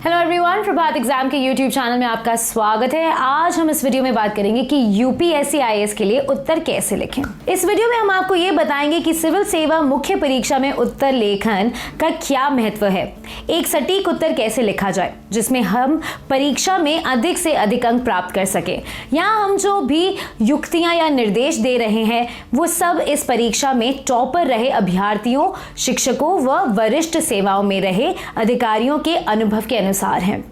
Hello everyone, प्रभात exam के YouTube channel में आपका स्वागत है। आज हम इस वीडियो में बात करेंगे कि यूपीएससी आईएएस के लिए उत्तर कैसे लिखें। इस वीडियो में हम आपको ये बताएंगे कि सिविल सेवा मुख्य परीक्षा में उत्तर लेखन का क्या महत्व है, एक सटीक उत्तर कैसे लिखा जाए जिसमें हम परीक्षा में अधिक से अधिक अंक प्राप्त कर सके। यहाँ हम जो भी युक्तियां या निर्देश दे रहे हैं वो सब इस परीक्षा में टॉपर रहे अभ्यर्थियों, शिक्षकों व वरिष्ठ सेवाओं में रहे अधिकारियों के अनुभव के अनुसार हैं।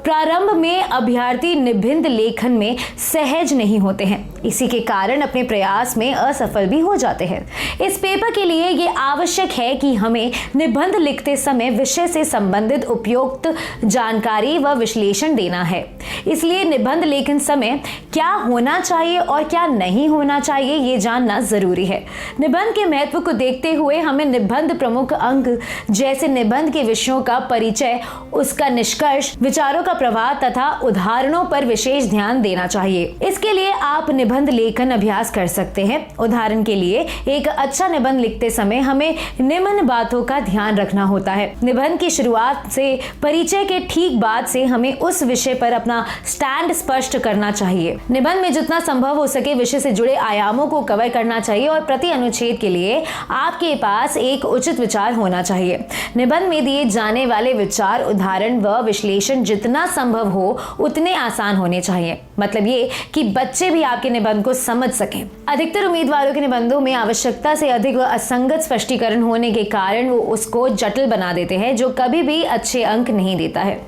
प्रारंभ में अभ्यर्थी निबंध लेखन में सहज नहीं होते हैं, इसी के कारण अपने प्रयास में असफल भी हो जाते हैं। इस पेपर के लिए ये आवश्यक है कि हमें निबंध लिखते समय विषय से संबंधित उपयुक्त जानकारी व विश्लेषण देना है। इसलिए निबंध लेखन समय क्या होना चाहिए और क्या नहीं होना चाहिए ये जानना जरूरी है। निबंध के महत्व को देखते हुए हमें निबंध प्रमुख अंक जैसे निबंध के विषयों का परिचय, उसका निष्कर्ष, विचारों का प्रवाह तथा उदाहरणों पर विशेष ध्यान देना चाहिए। इसके लिए आप निबंध लेखन अभ्यास कर सकते हैं। उदाहरण के लिए एक अच्छा निबंध लिखते समय हमें निम्न बातों का ध्यान रखना होता है। निबंध की शुरुआत से परिचय के ठीक बाद से हमें उस विषय पर अपना स्टैंड स्पष्ट करना चाहिए। निबंध में जितना संभव हो सके विषय से जुड़े आयामों को कवर करना चाहिए और प्रति अनुच्छेद के लिए आपके पास एक उचित विचार होना चाहिए। निबंध में दिए जाने वाले विचार, उदाहरण व विश्लेषण जितना संभव हो उतने आसान होने चाहिए। मतलब ये कि बच्चे भी आपके निबंध को समझ सकें। अधिकतर उम्मीदवारों के निबंधों में आवश्यकता से अधिक व असंगत स्पष्टीकरण होने के कारण वो उसको जटिल बना देते हैं, जो कभी भी अच्छे अंक नहीं देता है।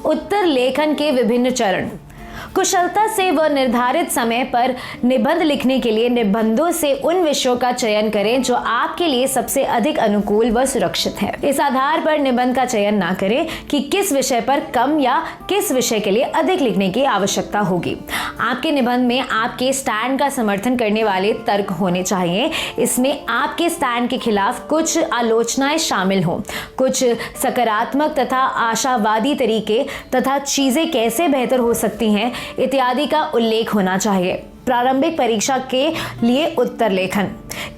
उत्तर लेखन के विभिन्न चरण। कुशलता से व निर्धारित समय पर निबंध लिखने के लिए निबंधों से उन विषयों का चयन करें जो आपके लिए सबसे अधिक अनुकूल व सुरक्षित है। इस आधार पर निबंध का चयन ना करें कि किस विषय पर कम या किस विषय के लिए अधिक लिखने की आवश्यकता होगी। आपके निबंध में आपके स्टैंड का समर्थन करने वाले तर्क होने चाहिए। इसमें आपके स्टैंड के खिलाफ कुछ आलोचनाएं शामिल हों, कुछ सकारात्मक तथा आशावादी तरीके तथा चीजें कैसे बेहतर हो सकती हैं इत्यादि का उल्लेख होना चाहिए। प्रारंभिक परीक्षा के लिए उत्तर लेखन।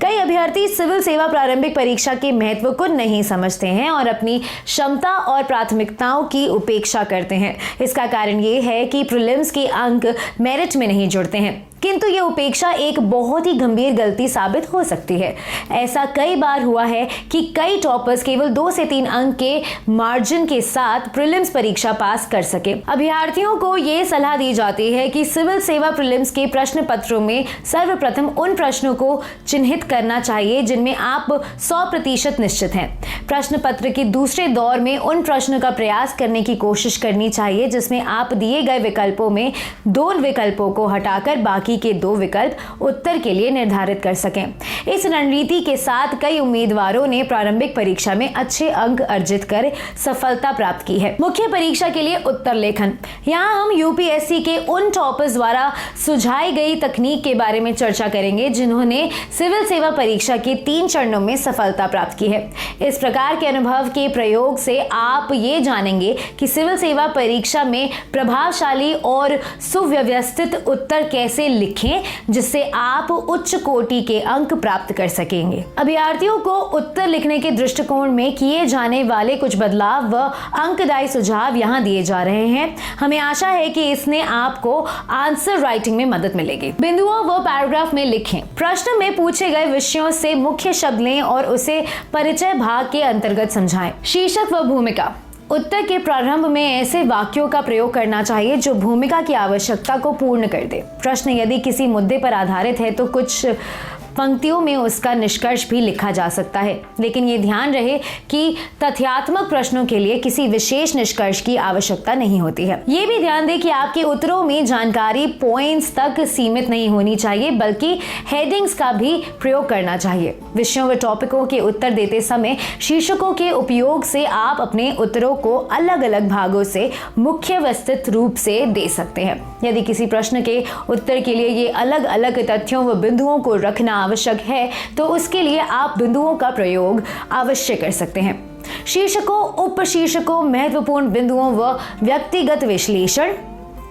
कई अभ्यर्थी सिविल सेवा प्रारंभिक परीक्षा के महत्व को नहीं समझते हैं और अपनी क्षमता और प्राथमिकताओं की उपेक्षा करते हैं। इसका कारण ये है कि प्रीलिम्स के अंक मेरिट में नहीं जुड़ते हैं, किंतु ये उपेक्षा एक बहुत ही गंभीर गलती साबित हो सकती है। ऐसा कई बार हुआ है कि कई टॉपर्स केवल 2 से 3 अंक के मार्जिन के साथ प्रीलिम्स परीक्षा पास कर सके। अभ्यर्थियों को ये सलाह दी जाती है कि सिविल सेवा प्रीलिम्स के प्रश्न पत्रों में सर्वप्रथम उन प्रश्नों को चिन्हित करना चाहिए जिनमें आप 100% निश्चित हैं। प्रश्न पत्र के दूसरे दौर में उन प्रश्नों का प्रयास करने की कोशिश करनी चाहिए जिसमें आप दिए गए विकल्पों में 2 विकल्पों को हटाकर बाकी के 2 विकल्प उत्तर के लिए निर्धारित कर सकें। इस रणनीति के साथ कई उम्मीदवारों ने प्रारंभिक परीक्षा में अच्छे अंक अर्जित कर सफलता प्राप्त की है। मुख्य परीक्षा के लिए उत्तर लेखन। यहाँ हम यूपीएससी के उन टॉपर्स द्वारा सुझाई गई तकनीक के बारे में चर्चा करेंगे जिन्होंने सिविल सेवा परीक्षा के 3 चरणों में सफलता प्राप्त की है। इस प्रकार के अनुभव के प्रयोग से आप ये जानेंगे कि सिविल सेवा परीक्षा में प्रभावशाली और सुव्यवस्थित उत्तर कैसे लिखें जिससे आप उच्च कोटि के अंक प्राप्त कर सकेंगे। अभ्यर्थियों को उत्तर लिखने के दृष्टिकोण में किए जाने वाले कुछ बदलाव व अंकदायी सुझाव यहाँ दिए जा रहे हैं। हमें आशा है कि इसने आपको आंसर राइटिंग में मदद मिलेगी। बिंदुओं व पैराग्राफ में लिखें। प्रश्न में पूछे गए विषयों से मुख्य शब्द लें और उसे परिचय भाग के अंतर्गत समझाएं। शीर्षक व भूमिका। उत्तर के प्रारंभ में ऐसे वाक्यों का प्रयोग करना चाहिए जो भूमिका की आवश्यकता को पूर्ण कर दे। प्रश्न यदि किसी मुद्दे पर आधारित है तो कुछ पंक्तियों में उसका निष्कर्ष भी लिखा जा सकता है, लेकिन ये ध्यान रहे कि तथ्यात्मक प्रश्नों के लिए किसी विशेष निष्कर्ष की आवश्यकता नहीं होती है। ये भी ध्यान दें कि आपके उत्तरों में जानकारी पॉइंट्स तक सीमित नहीं होनी चाहिए, बल्कि हेडिंग्स का भी प्रयोग करना चाहिए। विषयों व टॉपिकों के उत्तर देते समय शीर्षकों के उपयोग से आप अपने उत्तरों को अलग अलग भागों से मुख्य व्यवस्थित रूप से दे सकते हैं। यदि किसी प्रश्न के उत्तर के लिए ये अलग अलग तथ्यों व बिंदुओं को रखना आवश्यक है तो उसके लिए आप बिंदुओं का प्रयोग अवश्य कर सकते हैं। शीर्षकों, उपशीर्षकों, महत्वपूर्ण बिंदुओं व व्यक्तिगत विश्लेषण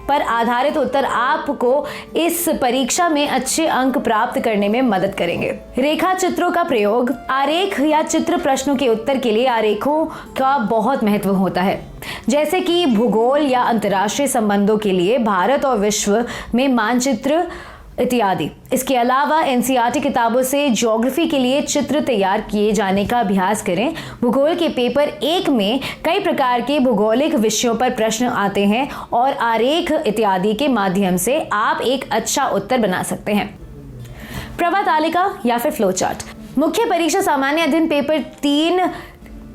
पर आधारित उत्तर आपको इस परीक्षा में अच्छे अंक प्राप्त करने में मदद करेंगे। रेखा चित्रों का प्रयोग। आरेख या चित्र प्रश्नों के उत्तर के लिए आरेखों का बहुत महत्व होता है। जैसे कि भूगोल या अंतर्राष्ट्रीय संबंधों के लिए भारत और विश्व में मानचित्र इत्यादि। इसके अलावा एनसीईआरटी किताबों से ज्योग्राफी के लिए चित्र तैयार किए जाने का अभ्यास करें। भूगोल के पेपर 1 में कई प्रकार के भौगोलिक विषयों पर प्रश्न आते हैं और आरेख इत्यादि के माध्यम से आप एक अच्छा उत्तर बना सकते हैं। प्रवाह तालिका या फिर फ्लो चार्ट। मुख्य परीक्षा सामान्य अध्ययन पेपर 3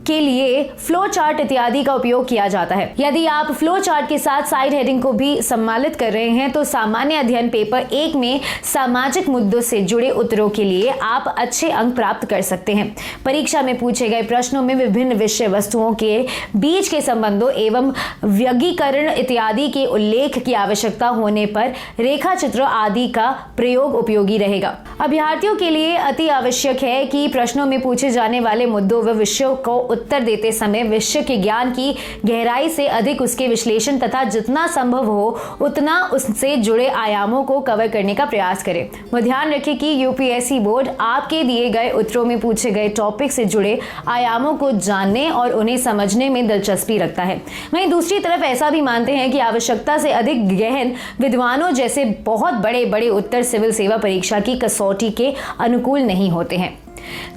के लिए फ्लो चार्ट इत्यादि का उपयोग किया जाता है। यदि आप फ्लो चार्ट के साथ साइड हेडिंग को भी सम्मिलित कर रहे हैं तो सामान्य अध्ययन पेपर 1 में सामाजिक मुद्दों से जुड़े उत्तरों के लिए आप अच्छे अंक प्राप्त कर सकते हैं। परीक्षा में पूछे गए प्रश्नों में विभिन्न विषय वस्तुओं के बीच के संबंधों एवं वर्गीकरण इत्यादि के उल्लेख की आवश्यकता होने पर रेखा चित्र आदि का प्रयोग उपयोगी रहेगा। अभ्यर्थियों के लिए अति आवश्यक है कि प्रश्नों में पूछे जाने वाले मुद्दों व विषयों को उत्तर देते समय विषय के ज्ञान की गहराई से अधिक उसके विश्लेषण तथा जितना संभव हो उतना उससे जुड़े आयामों को कवर करने का प्रयास करें। वह ध्यान रखें कि यूपीएससी बोर्ड आपके दिए गए उत्तरों में पूछे गए टॉपिक से जुड़े आयामों को जानने और उन्हें समझने में दिलचस्पी रखता है। वहीं दूसरी तरफ ऐसा भी मानते हैं कि आवश्यकता से अधिक गहन विद्वानों जैसे बहुत बड़े बड़े उत्तर सिविल सेवा परीक्षा की कसौटी के अनुकूल नहीं होते हैं।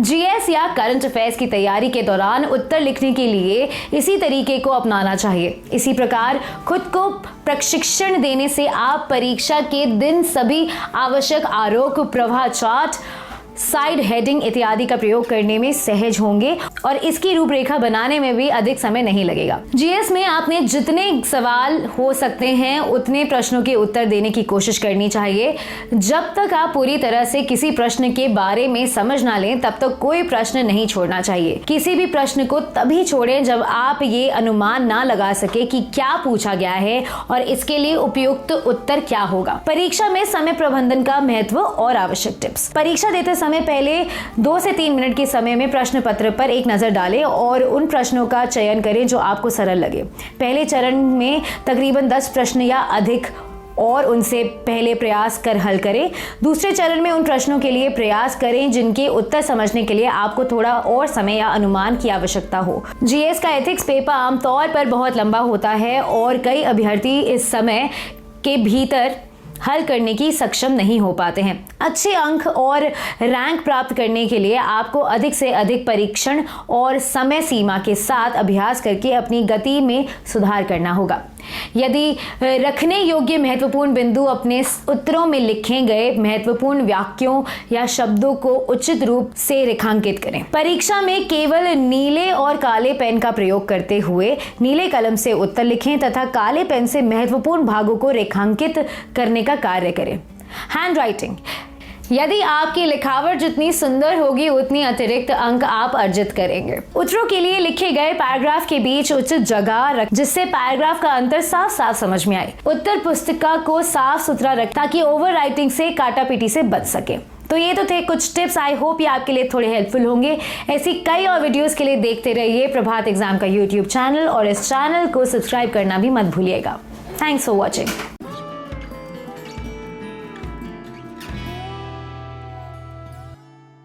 जीएस या करंट अफेयर्स की तैयारी के दौरान उत्तर लिखने के लिए इसी तरीके को अपनाना चाहिए। इसी प्रकार खुद को प्रशिक्षण देने से आप परीक्षा के दिन सभी आवश्यक आरोप, प्रवाह चार्ट, साइड हेडिंग इत्यादि का प्रयोग करने में सहज होंगे और इसकी रूपरेखा बनाने में भी अधिक समय नहीं लगेगा। जीएस में आपने जितने सवाल हो सकते हैं उतने प्रश्नों के उत्तर देने की कोशिश करनी चाहिए। जब तक आप पूरी तरह से किसी प्रश्न के बारे में समझ ना लें तब तक कोई प्रश्न नहीं छोड़ना चाहिए। किसी भी प्रश्न को तभी छोड़ें जब आप ये अनुमान ना लगा सके कि क्या पूछा गया है और इसके लिए उपयुक्त उत्तर क्या होगा। परीक्षा में समय प्रबंधन का महत्व और आवश्यक टिप्स। परीक्षा देते समय पहले 2 से 3 मिनट के समय में प्रश्न पत्र पर एक नजर डालें और उन प्रश्नों का चयन करें जो आपको सरल लगे। पहले चरण में तकरीबन 10 प्रश्न या अधिक और उनसे पहले प्रयास कर हल करें। दूसरे चरण में उन प्रश्नों के लिए प्रयास करें जिनके उत्तर समझने के लिए आपको थोड़ा और समय या अनुमान की आवश्यकता हो। जीएस का एथिक्स पेपर आमतौर पर बहुत लंबा होता है और कई अभ्यर्थी इस समय के भीतर हल करने की सक्षम नहीं हो पाते हैं। अच्छे अंक और रैंक प्राप्त करने के लिए आपको अधिक से अधिक परीक्षण और समय सीमा के साथ अभ्यास करके अपनी गति में सुधार करना होगा। यदि रखने योग्य महत्वपूर्ण बिंदु अपने उत्तरों में लिखे गए महत्वपूर्ण वाक्यों या शब्दों को उचित रूप से रेखांकित करें। परीक्षा में केवल नीले और काले पेन का प्रयोग करते हुए नीले कलम से उत्तर लिखें तथा काले पेन से महत्वपूर्ण भागों को रेखांकित करने का कार्य करें। Hand writing. यदि आपकी लिखावट जितनी सुंदर होगी उतनी अतिरिक्त अंक आप अर्जित करेंगे। उत्तरों के लिए लिखे गए पैराग्राफ के बीच उचित जगह रख जिससे पैराग्राफ का अंतर साफ साफ समझ में आए। उत्तर पुस्तिका को साफ सुथरा रख ताकि ओवर राइटिंग से काटापीटी से बच सके। तो ये तो थे कुछ टिप्स। आई होप ये आपके लिए थोड़े हेल्पफुल होंगे। ऐसी कई और वीडियोस के लिए देखते रहिए प्रभात एग्जाम का यूट्यूब चैनल और इस चैनल को सब्सक्राइब करना भी मत भूलिएगा। Thanks for watching.